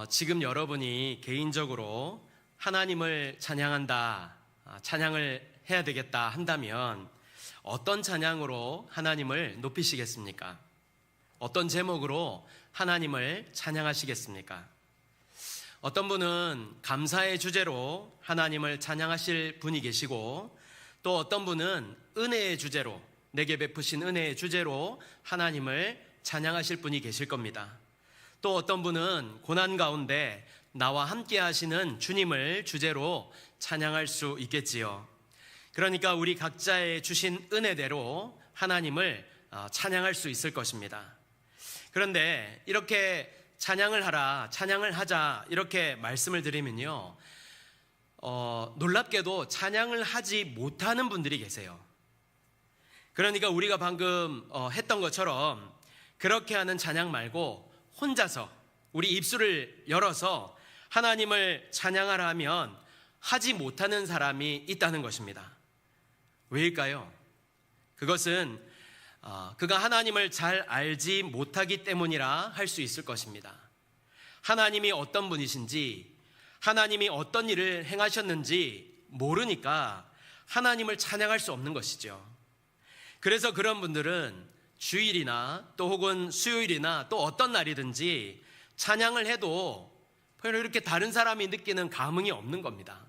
지금 여러분이 개인적으로 하나님을 찬양한다, 찬양을 해야 되겠다 한다면 어떤 찬양으로 하나님을 높이시겠습니까? 어떤 제목으로 하나님을 찬양하시겠습니까? 어떤 분은 감사의 주제로 하나님을 찬양하실 분이 계시고, 또 어떤 분은 은혜의 주제로, 내게 베푸신 은혜의 주제로 하나님을 찬양하실 분이 계실 겁니다. 또 어떤 분은 고난 가운데 나와 함께 하시는 주님을 주제로 찬양할 수 있겠지요. 그러니까 우리 각자의 주신 은혜대로 하나님을 찬양할 수 있을 것입니다. 그런데 이렇게 찬양을 하라, 찬양을 하자 이렇게 말씀을 드리면요, 놀랍게도 찬양을 하지 못하는 분들이 계세요. 그러니까 우리가 방금 했던 것처럼 그렇게 하는 찬양 말고 혼자서 우리 입술을 열어서 하나님을 찬양하라 하면 하지 못하는 사람이 있다는 것입니다. 왜일까요? 그것은 그가 하나님을 잘 알지 못하기 때문이라 할 수 있을 것입니다. 하나님이 어떤 분이신지, 하나님이 어떤 일을 행하셨는지 모르니까 하나님을 찬양할 수 없는 것이죠. 그래서 그런 분들은 주일이나 또 혹은 수요일이나 또 어떤 날이든지 찬양을 해도 별로 이렇게 다른 사람이 느끼는 감흥이 없는 겁니다.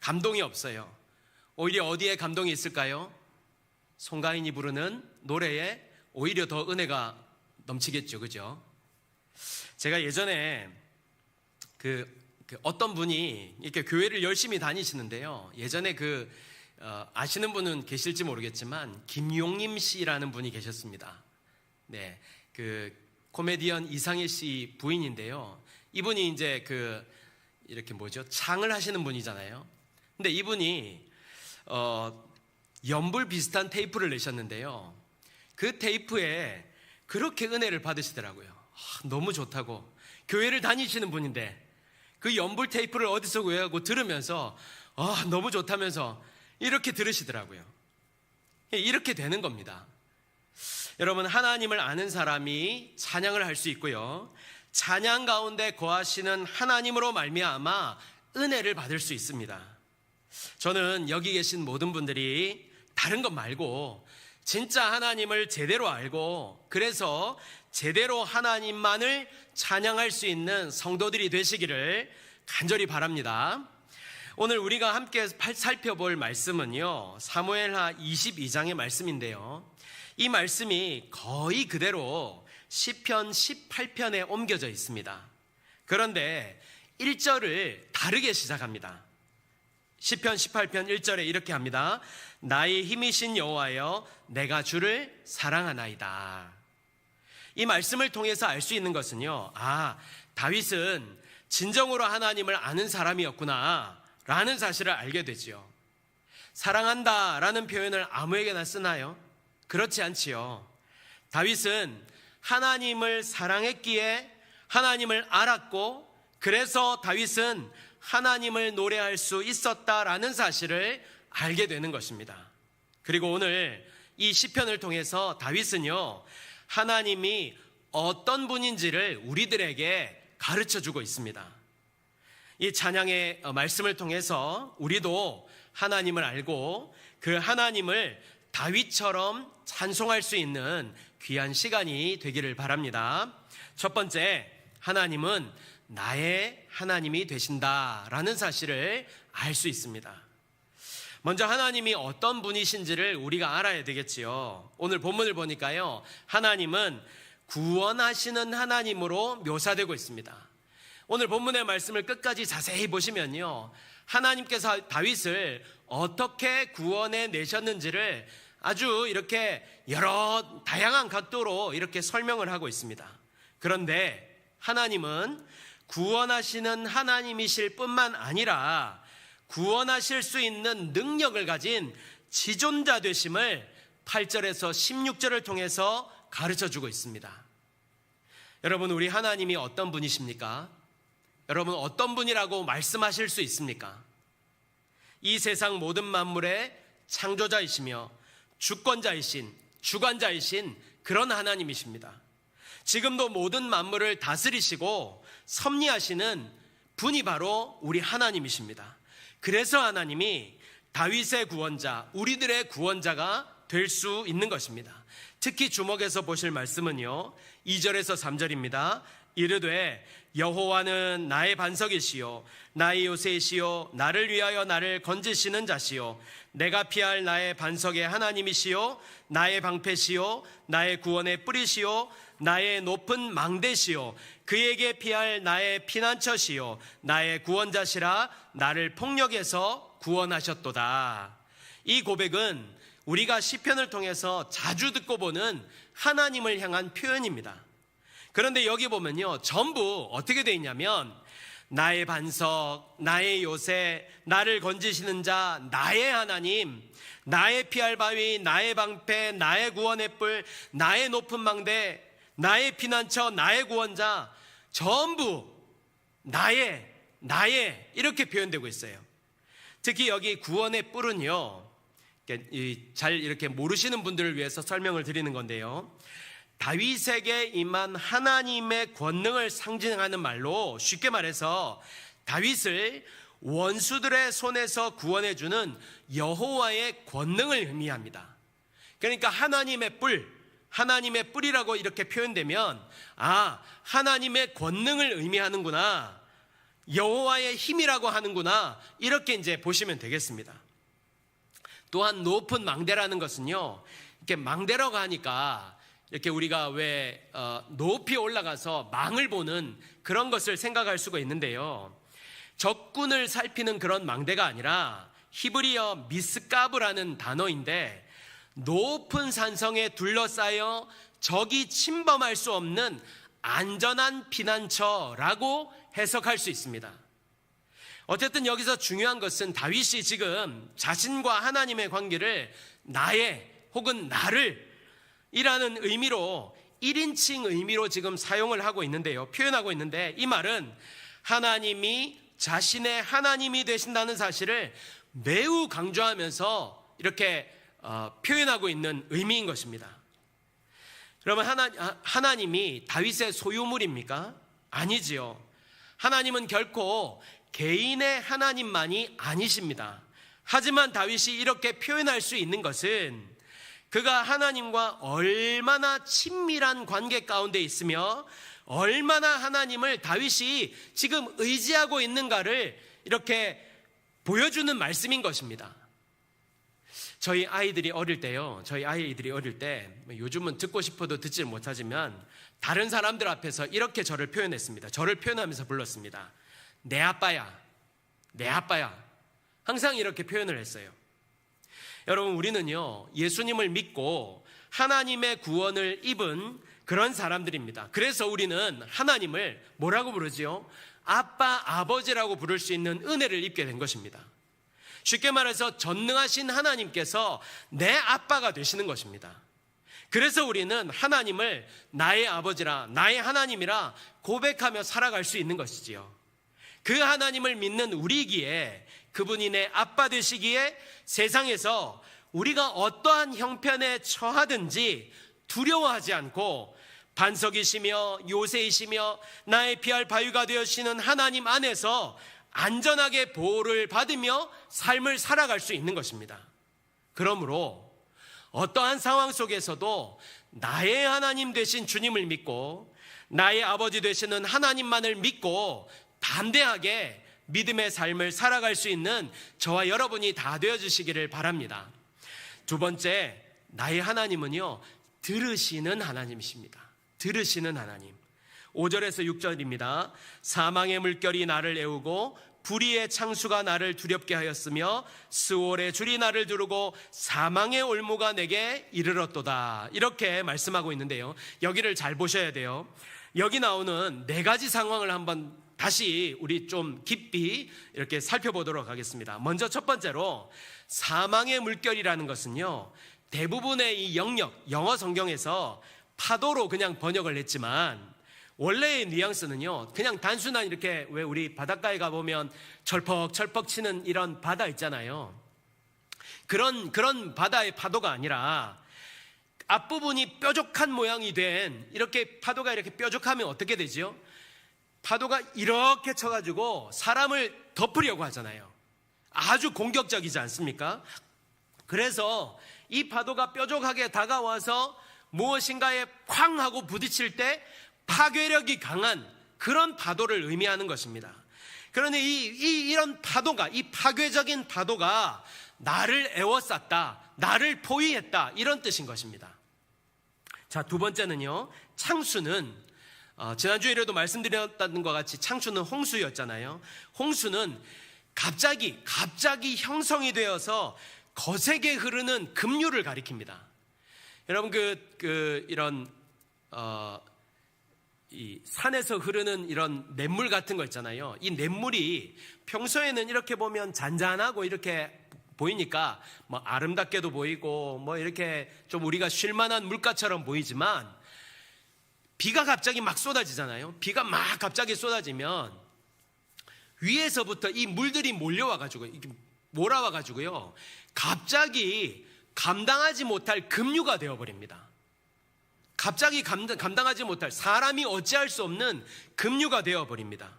감동이 없어요. 오히려 어디에 감동이 있을까요? 송가인이 부르는 노래에 오히려 더 은혜가 넘치겠죠, 그죠? 제가 예전에 어떤 분이 이렇게 교회를 열심히 다니시는데요, 예전에 아시는 분은 계실지 모르겠지만 김용림 씨라는 분이 계셨습니다. 네, 코미디언 이상일 씨 부인인데요, 이분이 이제 이렇게 장을 하시는 분이잖아요. 근데 이분이 연불 비슷한 테이프를 내셨는데요, 그 테이프에 그렇게 은혜를 받으시더라고요. 너무 좋다고. 교회를 다니시는 분인데 그 연불 테이프를 어디서 구해가고 들으면서 너무 좋다면서 이렇게 들으시더라고요. 이렇게 되는 겁니다. 여러분, 하나님을 아는 사람이 찬양을 할 수 있고요, 찬양 가운데 거하시는 하나님으로 말미암아 은혜를 받을 수 있습니다. 저는 여기 계신 모든 분들이 다른 것 말고 진짜 하나님을 제대로 알고 그래서 제대로 하나님만을 찬양할 수 있는 성도들이 되시기를 간절히 바랍니다. 오늘 우리가 함께 살펴볼 말씀은요, 사무엘하 22장의 말씀인데요, 이 말씀이 거의 그대로 시편 18편에 옮겨져 있습니다. 그런데 1절을 다르게 시작합니다. 시편 18편 1절에 이렇게 합니다. 나의 힘이신 여호와여, 내가 주를 사랑하나이다. 이 말씀을 통해서 알 수 있는 것은요, 다윗은 진정으로 하나님을 아는 사람이었구나 라는 사실을 알게 되지요. 사랑한다 라는 표현을 아무에게나 쓰나요? 그렇지 않지요. 다윗은 하나님을 사랑했기에 하나님을 알았고, 그래서 다윗은 하나님을 노래할 수 있었다라는 사실을 알게 되는 것입니다. 그리고 오늘 이 시편을 통해서 다윗은요, 하나님이 어떤 분인지를 우리들에게 가르쳐주고 있습니다. 이 찬양의 말씀을 통해서 우리도 하나님을 알고 그 하나님을 다윗처럼 찬송할 수 있는 귀한 시간이 되기를 바랍니다. 첫 번째, 하나님은 나의 하나님이 되신다라는 사실을 알 수 있습니다. 먼저 하나님이 어떤 분이신지를 우리가 알아야 되겠지요. 오늘 본문을 보니까요, 하나님은 구원하시는 하나님으로 묘사되고 있습니다. 오늘 본문의 말씀을 끝까지 자세히 보시면요, 하나님께서 다윗을 어떻게 구원해 내셨는지를 아주 이렇게 여러 다양한 각도로 이렇게 설명을 하고 있습니다. 그런데 하나님은 구원하시는 하나님이실 뿐만 아니라 구원하실 수 있는 능력을 가진 지존자 되심을 8절에서 16절을 통해서 가르쳐주고 있습니다. 여러분, 우리 하나님이 어떤 분이십니까? 여러분, 어떤 분이라고 말씀하실 수 있습니까? 이 세상 모든 만물의 창조자이시며 주권자이신, 주관자이신 그런 하나님이십니다. 지금도 모든 만물을 다스리시고 섭리하시는 분이 바로 우리 하나님이십니다. 그래서 하나님이 다윗의 구원자, 우리들의 구원자가 될 수 있는 것입니다. 특히 주목해서 보실 말씀은요, 2절에서 3절입니다. 이르되 여호와는 나의 반석이시요 나의 요새이시요 나를 위하여 나를 건지시는 자시요 내가 피할 나의 반석의 하나님이시요 나의 방패시요 나의 구원의 뿌리시요 나의 높은 망대시요 그에게 피할 나의 피난처시요 나의 구원자시라 나를 폭력에서 구원하셨도다. 이 고백은 우리가 시편을 통해서 자주 듣고 보는 하나님을 향한 표현입니다. 그런데 여기 보면요, 전부 어떻게 되어 있냐면 나의 반석, 나의 요새, 나를 건지시는 자, 나의 하나님, 나의 피할 바위, 나의 방패, 나의 구원의 뿔, 나의 높은 망대, 나의 피난처, 나의 구원자, 전부 나의 이렇게 표현되고 있어요. 특히 여기 구원의 뿔은요, 잘 이렇게 모르시는 분들을 위해서 설명을 드리는 건데요, 다윗에게 임한 하나님의 권능을 상징하는 말로, 쉽게 말해서 다윗을 원수들의 손에서 구원해주는 여호와의 권능을 의미합니다. 그러니까 하나님의 뿔이라고 이렇게 표현되면 하나님의 권능을 의미하는구나, 여호와의 힘이라고 하는구나, 이렇게 이제 보시면 되겠습니다. 또한 높은 망대라는 것은요, 이렇게 망대라고 하니까 이렇게 우리가 왜 높이 올라가서 망을 보는 그런 것을 생각할 수가 있는데요, 적군을 살피는 그런 망대가 아니라 히브리어 미스가브라는 단어인데, 높은 산성에 둘러싸여 적이 침범할 수 없는 안전한 피난처라고 해석할 수 있습니다. 어쨌든 여기서 중요한 것은 다윗이 지금 자신과 하나님의 관계를 나의 혹은 나를 이라는 의미로 1인칭 의미로 지금 사용을 하고 있는데요, 표현하고 있는데, 이 말은 하나님이 자신의 하나님이 되신다는 사실을 매우 강조하면서 이렇게 표현하고 있는 의미인 것입니다. 그러면 하나님이 다윗의 소유물입니까? 아니지요. 하나님은 결코 개인의 하나님만이 아니십니다. 하지만 다윗이 이렇게 표현할 수 있는 것은 그가 하나님과 얼마나 친밀한 관계 가운데 있으며 얼마나 하나님을 다윗이 지금 의지하고 있는가를 이렇게 보여주는 말씀인 것입니다. 저희 아이들이 어릴 때 요즘은 듣고 싶어도 듣지 못하지만 다른 사람들 앞에서 이렇게 저를 표현했습니다. 저를 표현하면서 불렀습니다. 내 아빠야. 항상 이렇게 표현을 했어요. 여러분, 우리는요, 예수님을 믿고 하나님의 구원을 입은 그런 사람들입니다. 그래서 우리는 하나님을 뭐라고 부르지요? 아빠, 아버지라고 부를 수 있는 은혜를 입게 된 것입니다. 쉽게 말해서 전능하신 하나님께서 내 아빠가 되시는 것입니다. 그래서 우리는 하나님을 나의 아버지라, 나의 하나님이라 고백하며 살아갈 수 있는 것이지요. 그 하나님을 믿는 우리기에, 그분이 내 아빠 되시기에 세상에서 우리가 어떠한 형편에 처하든지 두려워하지 않고 반석이시며 요새이시며 나의 피할 바위가 되어주시는 하나님 안에서 안전하게 보호를 받으며 삶을 살아갈 수 있는 것입니다. 그러므로 어떠한 상황 속에서도 나의 하나님 되신 주님을 믿고 나의 아버지 되시는 하나님만을 믿고 담대하게 믿음의 삶을 살아갈 수 있는 저와 여러분이 다 되어주시기를 바랍니다. 두 번째, 나의 하나님은요, 들으시는 하나님이십니다. 들으시는 하나님. 5절에서 6절입니다. 사망의 물결이 나를 애우고 불의의 창수가 나를 두렵게 하였으며 스올의 줄이 나를 두르고 사망의 올무가 내게 이르렀도다. 이렇게 말씀하고 있는데요, 여기를 잘 보셔야 돼요. 여기 나오는 네 가지 상황을 한번 다시 우리 좀 깊이 이렇게 살펴보도록 하겠습니다. 먼저 첫 번째로, 사망의 물결이라는 것은요, 대부분의 이 영어 성경에서 파도로 그냥 번역을 했지만 원래의 뉘앙스는요, 그냥 단순한 이렇게, 왜 우리 바닷가에 가보면 철퍽철퍽 치는 이런 바다 있잖아요. 그런 바다의 파도가 아니라 앞부분이 뾰족한 모양이 된, 이렇게 파도가 이렇게 뾰족하면 어떻게 되죠? 파도가 이렇게 쳐가지고 사람을 덮으려고 하잖아요. 아주 공격적이지 않습니까? 그래서 이 파도가 뾰족하게 다가와서 무엇인가에 쾅 하고 부딪힐 때 파괴력이 강한 그런 파도를 의미하는 것입니다. 그런데 이런 파도가, 이 파괴적인 파도가 나를 에워쌌다, 나를 포위했다, 이런 뜻인 것입니다. 자, 두 번째는요, 창수는 지난주에도 말씀드렸던 것 같이 창수는 홍수였잖아요. 홍수는 갑자기 형성이 되어서 거세게 흐르는 급류를 가리킵니다. 여러분 이 산에서 흐르는 이런 냇물 같은 거 있잖아요. 이 냇물이 평소에는 이렇게 보면 잔잔하고 이렇게 보이니까 뭐 아름답게도 보이고 뭐 이렇게 좀 우리가 쉴만한 물가처럼 보이지만, 비가 갑자기 막 쏟아지잖아요. 비가 막 갑자기 쏟아지면 위에서부터 이 물들이 몰려와가지고, 몰아와가지고요, 갑자기 감당하지 못할 급류가 되어버립니다. 갑자기 감당하지 못할, 사람이 어찌할 수 없는 급류가 되어버립니다.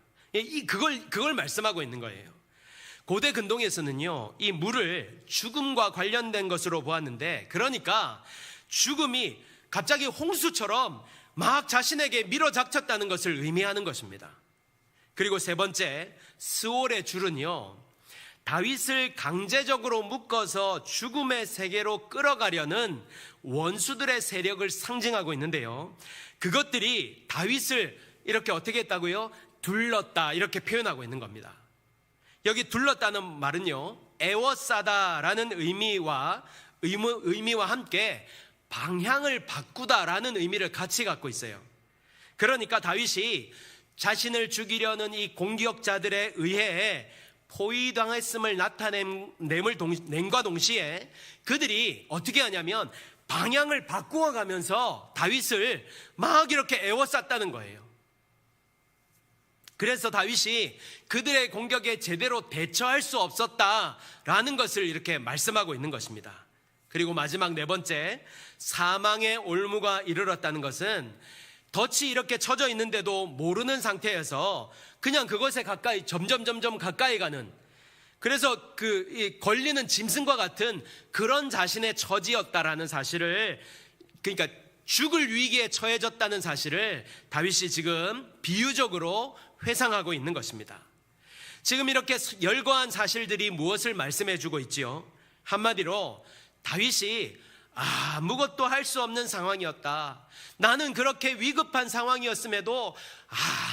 그걸 말씀하고 있는 거예요. 고대 근동에서는요, 이 물을 죽음과 관련된 것으로 보았는데, 그러니까 죽음이 갑자기 홍수처럼 막 자신에게 밀어닥쳤다는 것을 의미하는 것입니다. 그리고 세 번째, 스올의 줄은요, 다윗을 강제적으로 묶어서 죽음의 세계로 끌어가려는 원수들의 세력을 상징하고 있는데요, 그것들이 다윗을 이렇게 어떻게 했다고요? 둘렀다, 이렇게 표현하고 있는 겁니다. 여기 둘렀다는 말은요, 에워싸다라는 의미와 함께 방향을 바꾸다라는 의미를 같이 갖고 있어요. 그러니까 다윗이 자신을 죽이려는 이 공격자들에 의해 포위당했음을 나타냄과 동시에 그들이 어떻게 하냐면 방향을 바꾸어 가면서 다윗을 막 이렇게 에워쌌다는 거예요. 그래서 다윗이 그들의 공격에 제대로 대처할 수 없었다라는 것을 이렇게 말씀하고 있는 것입니다. 그리고 마지막 네 번째, 사망의 올무가 이르렀다는 것은 덫이 이렇게 쳐져 있는데도 모르는 상태에서 그냥 그것에 가까이 점점 가까이 가는, 그래서 걸리는 짐승과 같은 그런 자신의 처지였다라는 사실을, 그러니까 죽을 위기에 처해졌다는 사실을 다윗이 지금 비유적으로 회상하고 있는 것입니다. 지금 이렇게 열거한 사실들이 무엇을 말씀해 주고 있지요? 한마디로 다윗이 아무것도 할 수 없는 상황이었다, 나는 그렇게 위급한 상황이었음에도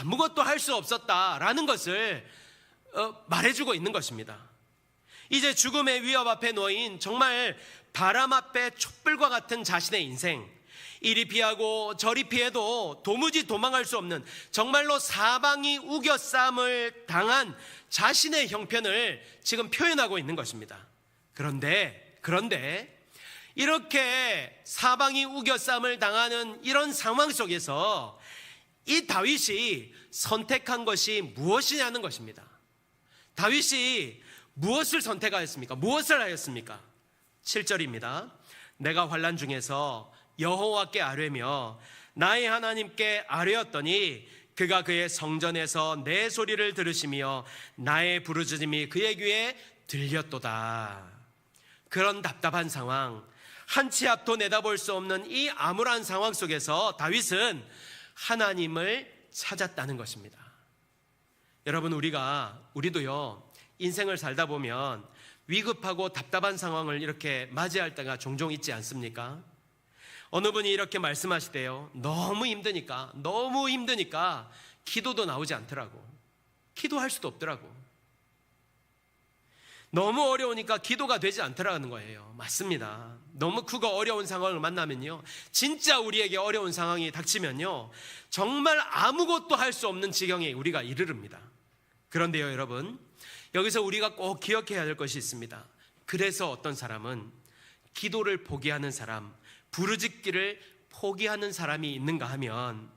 아무것도 할 수 없었다라는 것을 말해주고 있는 것입니다. 이제 죽음의 위협 앞에 놓인 정말 바람 앞에 촛불과 같은 자신의 인생, 이리 피하고 저리 피해도 도무지 도망할 수 없는, 정말로 사방이 우겨쌈을 당한 자신의 형편을 지금 표현하고 있는 것입니다. 그런데 이렇게 사방이 우겨쌈을 당하는 이런 상황 속에서 이 다윗이 선택한 것이 무엇이냐는 것입니다. 다윗이 무엇을 선택하였습니까? 무엇을 하였습니까? 7절입니다. 내가 환난 중에서 여호와께 아뢰며 나의 하나님께 아뢰었더니 그가 그의 성전에서 내 소리를 들으시며 나의 부르짖음이 그의 귀에 들렸도다. 그런 답답한 상황, 한 치 앞도 내다볼 수 없는 이 암울한 상황 속에서 다윗은 하나님을 찾았다는 것입니다. 여러분, 우리도요, 인생을 살다 보면 위급하고 답답한 상황을 이렇게 맞이할 때가 종종 있지 않습니까? 어느 분이 이렇게 말씀하시대요. 너무 힘드니까 기도도 나오지 않더라고. 기도할 수도 없더라고. 너무 어려우니까 기도가 되지 않더라는 거예요. 맞습니다. 너무 크고 어려운 상황을 만나면요, 진짜 우리에게 어려운 상황이 닥치면요, 정말 아무것도 할 수 없는 지경에 우리가 이르릅니다. 그런데요, 여러분, 여기서 우리가 꼭 기억해야 할 것이 있습니다. 그래서 어떤 사람은 기도를 포기하는 사람, 부르짖기를 포기하는 사람이 있는가 하면,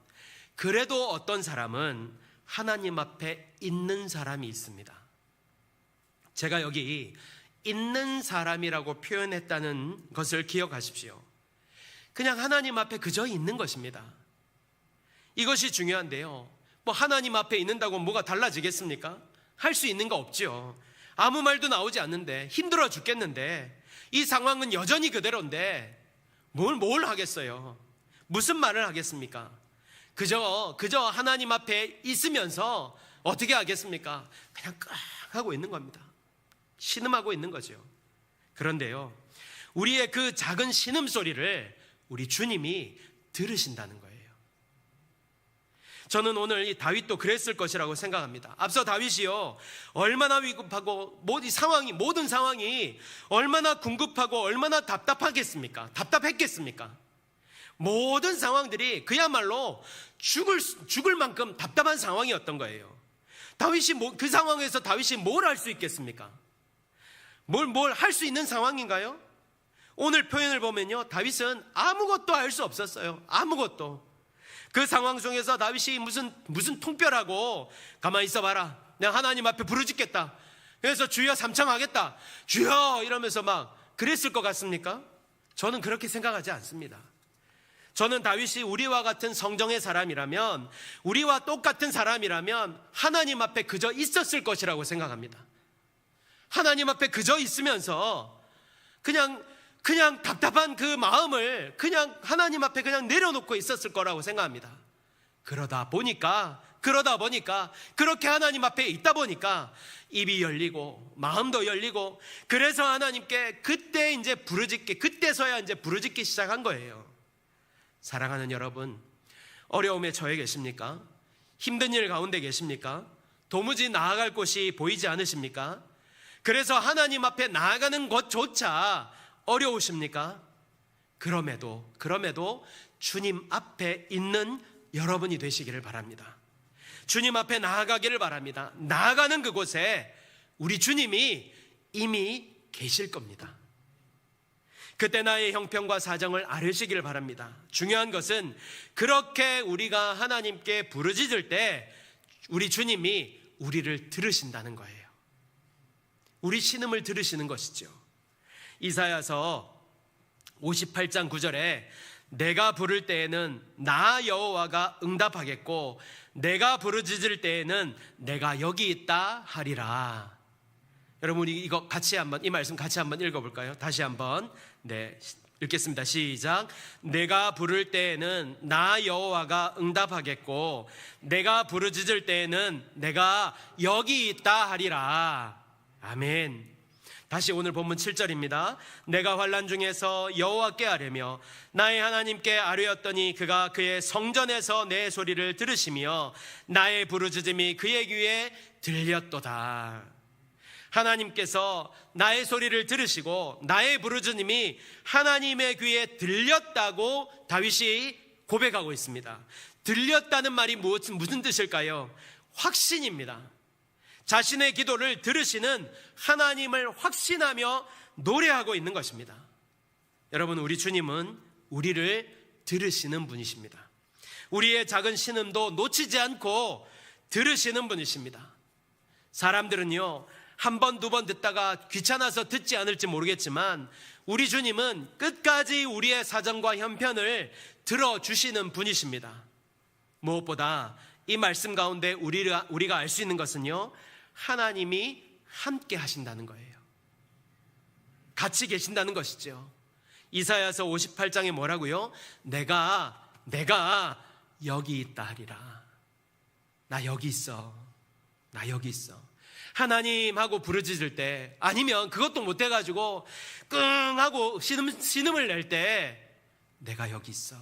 그래도 어떤 사람은 하나님 앞에 있는 사람이 있습니다. 제가 여기 있는 사람이라고 표현했다는 것을 기억하십시오. 그냥 하나님 앞에 그저 있는 것입니다. 이것이 중요한데요. 뭐 하나님 앞에 있는다고 뭐가 달라지겠습니까? 할 수 있는 거 없지요. 아무 말도 나오지 않는데, 힘들어 죽겠는데, 이 상황은 여전히 그대로인데 뭘 하겠어요? 무슨 말을 하겠습니까? 그저 하나님 앞에 있으면서 어떻게 하겠습니까? 그냥 깍 하고 있는 겁니다. 신음하고 있는 거죠. 그런데요, 우리의 그 작은 신음소리를 우리 주님이 들으신다는 거예요. 저는 오늘 이 다윗도 그랬을 것이라고 생각합니다. 앞서 다윗이요, 얼마나 위급하고 모든 상황이 얼마나 궁급하고 얼마나 답답했겠습니까? 모든 상황들이 그야말로 죽을 만큼 답답한 상황이었던 거예요. 그 상황에서 다윗이 뭘 할 수 있겠습니까? 뭘 할 수 있는 상황인가요? 오늘 표현을 보면요, 다윗은 아무것도 할 수 없었어요. 아무것도. 그 상황 속에서 다윗이 무슨 통뼈라고, 가만히 있어봐라, 내가 하나님 앞에 부르짖겠다, 그래서 주여 삼창하겠다, 주여 이러면서 막 그랬을 것 같습니까? 저는 그렇게 생각하지 않습니다. 저는 다윗이 우리와 같은 성정의 사람이라면, 우리와 똑같은 사람이라면 하나님 앞에 그저 있었을 것이라고 생각합니다. 하나님 앞에 그저 있으면서 그냥 답답한 그 마음을 그냥 하나님 앞에 그냥 내려놓고 있었을 거라고 생각합니다. 그러다 보니까 그렇게 하나님 앞에 있다 보니까 입이 열리고 마음도 열리고, 그래서 하나님께 그때서야 이제 부르짖기 시작한 거예요. 사랑하는 여러분, 어려움에 처해 계십니까? 힘든 일 가운데 계십니까? 도무지 나아갈 곳이 보이지 않으십니까? 그래서 하나님 앞에 나아가는 것조차 어려우십니까? 그럼에도 주님 앞에 있는 여러분이 되시기를 바랍니다. 주님 앞에 나아가기를 바랍니다. 나아가는 그곳에 우리 주님이 이미 계실 겁니다. 그때 나의 형편과 사정을 아뢰시기를 바랍니다. 중요한 것은 그렇게 우리가 하나님께 부르짖을 때 우리 주님이 우리를 들으신다는 거예요. 우리 신음을 들으시는 것이죠. 이사야서 58장 9절에 내가 부를 때에는 나 여호와가 응답하겠고 내가 부르짖을 때에는 내가 여기 있다 하리라. 여러분, 우리 이 말씀 같이 한번 읽어볼까요? 다시 한번 읽겠습니다. 시작. 내가 부를 때에는 나 여호와가 응답하겠고 내가 부르짖을 때에는 내가 여기 있다 하리라. 아멘. 다시 오늘 본문 7절입니다. 내가 환난 중에서 여호와께 아뢰며 나의 하나님께 아뢰었더니 그가 그의 성전에서 내 소리를 들으시며 나의 부르짖음이 그의 귀에 들렸도다. 하나님께서 나의 소리를 들으시고 나의 부르짖음이 하나님의 귀에 들렸다고 다윗이 고백하고 있습니다. 들렸다는 말이 무슨 뜻일까요? 확신입니다. 자신의 기도를 들으시는 하나님을 확신하며 노래하고 있는 것입니다. 여러분, 우리 주님은 우리를 들으시는 분이십니다. 우리의 작은 신음도 놓치지 않고 들으시는 분이십니다. 사람들은요, 한 번, 두 번 듣다가 귀찮아서 듣지 않을지 모르겠지만 우리 주님은 끝까지 우리의 사정과 형편을 들어주시는 분이십니다. 무엇보다 이 말씀 가운데 우리가 알 수 있는 것은요, 하나님이 함께 하신다는 거예요. 같이 계신다는 것이죠. 이사야서 58장에 뭐라고요? 내가 여기 있다 하리라. 나 여기 있어. 하나님 하고 부르짖을 때, 아니면 그것도 못해가지고 끙 하고 신음을 낼 때 내가 여기 있어.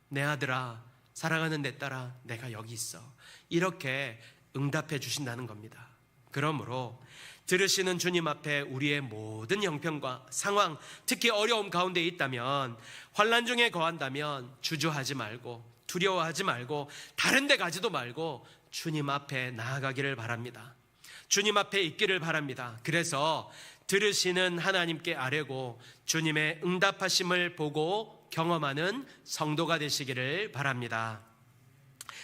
내 아들아, 사랑하는 내 딸아, 내가 여기 있어. 이렇게 응답해 주신다는 겁니다. 그러므로 들으시는 주님 앞에 우리의 모든 형편과 상황, 특히 어려움 가운데 있다면, 환난 중에 거한다면 주저하지 말고 두려워하지 말고 다른 데 가지도 말고 주님 앞에 나아가기를 바랍니다. 주님 앞에 있기를 바랍니다. 그래서 들으시는 하나님께 아뢰고 주님의 응답하심을 보고 경험하는 성도가 되시기를 바랍니다.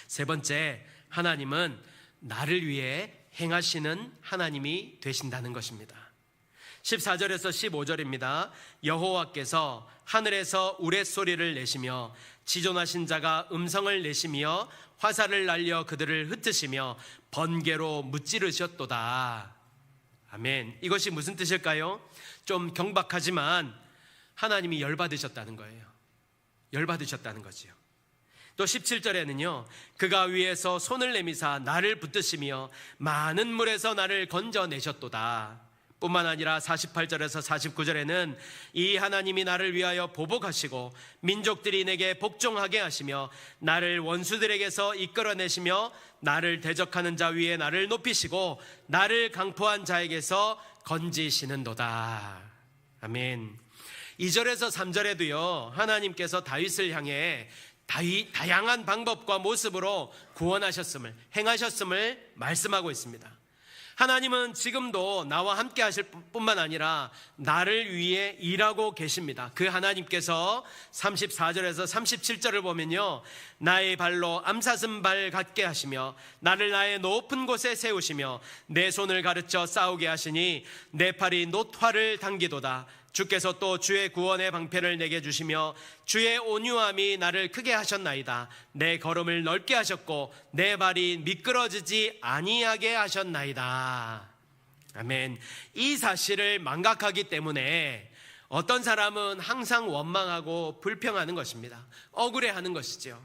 세 번째, 하나님은 나를 위해 행하시는 하나님이 되신다는 것입니다. 14절에서 15절입니다. 여호와께서 하늘에서 우레소리를 내시며 지존하신 자가 음성을 내시며 화살을 날려 그들을 흩으시며 번개로 무찌르셨도다. 아멘. 이것이 무슨 뜻일까요? 좀 경박하지만 하나님이 열받으셨다는 거예요. 열받으셨다는 거지요. 또 17절에는요, 그가 위에서 손을 내미사 나를 붙드시며 많은 물에서 나를 건져내셨도다. 뿐만 아니라 48절에서 49절에는 이 하나님이 나를 위하여 보복하시고 민족들이 내게 복종하게 하시며 나를 원수들에게서 이끌어내시며 나를 대적하는 자 위에 나를 높이시고 나를 강포한 자에게서 건지시는도다. 아멘. 2절에서 3절에도요, 하나님께서 다윗을 향해 다양한 방법과 모습으로 구원하셨음을, 행하셨음을 말씀하고 있습니다. 하나님은 지금도 나와 함께 하실 뿐만 아니라 나를 위해 일하고 계십니다. 그 하나님께서 34절에서 37절을 보면요, 나의 발로 암사슴발 같게 하시며 나를 나의 높은 곳에 세우시며 내 손을 가르쳐 싸우게 하시니 내 팔이 놋화를 당기도다. 주께서 또 주의 구원의 방편을 내게 주시며 주의 온유함이 나를 크게 하셨나이다. 내 걸음을 넓게 하셨고 내 발이 미끄러지지 아니하게 하셨나이다. 아멘. 이 사실을 망각하기 때문에 어떤 사람은 항상 원망하고 불평하는 것입니다. 억울해하는 것이죠.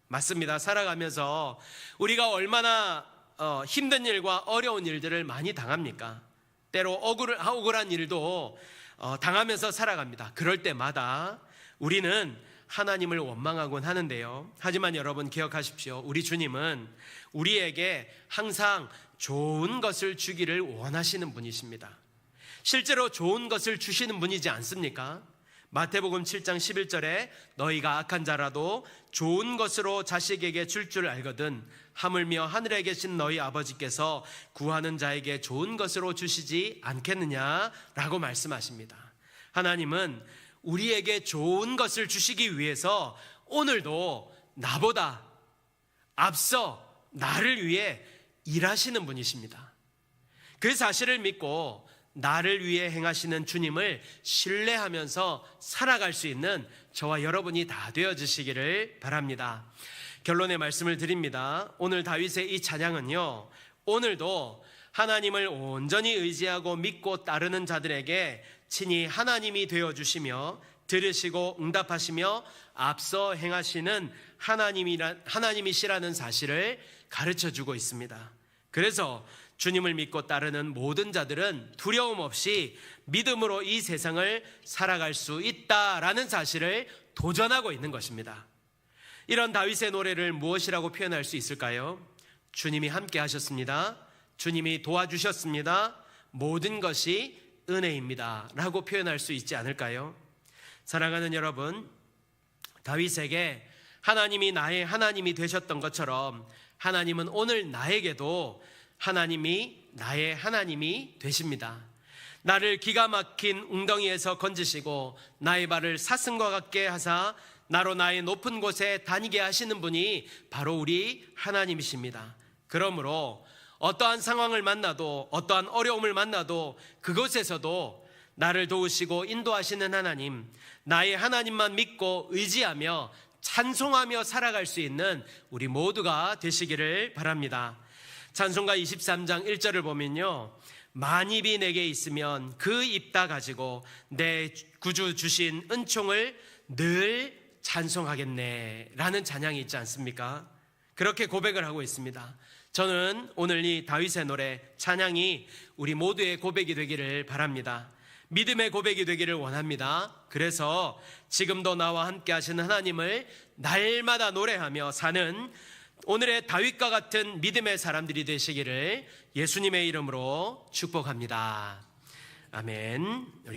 맞습니다. 살아가면서 우리가 얼마나 힘든 일과 어려운 일들을 많이 당합니까? 때로 억울한 일도 당하면서 살아갑니다. 그럴 때마다 우리는 하나님을 원망하곤 하는데요, 하지만 여러분 기억하십시오. 우리 주님은 우리에게 항상 좋은 것을 주기를 원하시는 분이십니다. 실제로 좋은 것을 주시는 분이지 않습니까? 마태복음 7장 11절에 너희가 악한 자라도 좋은 것으로 자식에게 줄 알거든 하물며 하늘에 계신 너희 아버지께서 구하는 자에게 좋은 것으로 주시지 않겠느냐라고 말씀하십니다. 하나님은 우리에게 좋은 것을 주시기 위해서 오늘도 나보다 앞서 나를 위해 일하시는 분이십니다. 그 사실을 믿고 나를 위해 행하시는 주님을 신뢰하면서 살아갈 수 있는 저와 여러분이 다 되어주시기를 바랍니다. 결론의 말씀을 드립니다. 오늘 다윗의 이 찬양은요, 오늘도 하나님을 온전히 의지하고 믿고 따르는 자들에게 친히 하나님이 되어주시며 들으시고 응답하시며 앞서 행하시는 하나님이시라는 사실을 가르쳐주고 있습니다. 그래서 주님을 믿고 따르는 모든 자들은 두려움 없이 믿음으로 이 세상을 살아갈 수 있다라는 사실을 도전하고 있는 것입니다. 이런 다윗의 노래를 무엇이라고 표현할 수 있을까요? 주님이 함께 하셨습니다. 주님이 도와주셨습니다. 모든 것이 은혜입니다 라고 표현할 수 있지 않을까요? 사랑하는 여러분, 다윗에게 하나님이 나의 하나님이 되셨던 것처럼 하나님은 오늘 나에게도 하나님이 나의 하나님이 되십니다. 나를 기가 막힌 웅덩이에서 건지시고 나의 발을 사슴과 같게 하사 나로 나의 높은 곳에 다니게 하시는 분이 바로 우리 하나님이십니다. 그러므로 어떠한 상황을 만나도 어떠한 어려움을 만나도 그곳에서도 나를 도우시고 인도하시는 하나님, 나의 하나님만 믿고 의지하며 찬송하며 살아갈 수 있는 우리 모두가 되시기를 바랍니다. 찬송가 23장 1절을 보면요, 만입이 내게 있으면 그 입 다 가지고 내 구주 주신 은총을 늘 찬송하겠네 라는 찬양이 있지 않습니까? 그렇게 고백을 하고 있습니다. 저는 오늘 이 다윗의 노래 찬양이 우리 모두의 고백이 되기를 바랍니다. 믿음의 고백이 되기를 원합니다. 그래서 지금도 나와 함께 하시는 하나님을 날마다 노래하며 사는 오늘의 다윗과 같은 믿음의 사람들이 되시기를 예수님의 이름으로 축복합니다. 아멘.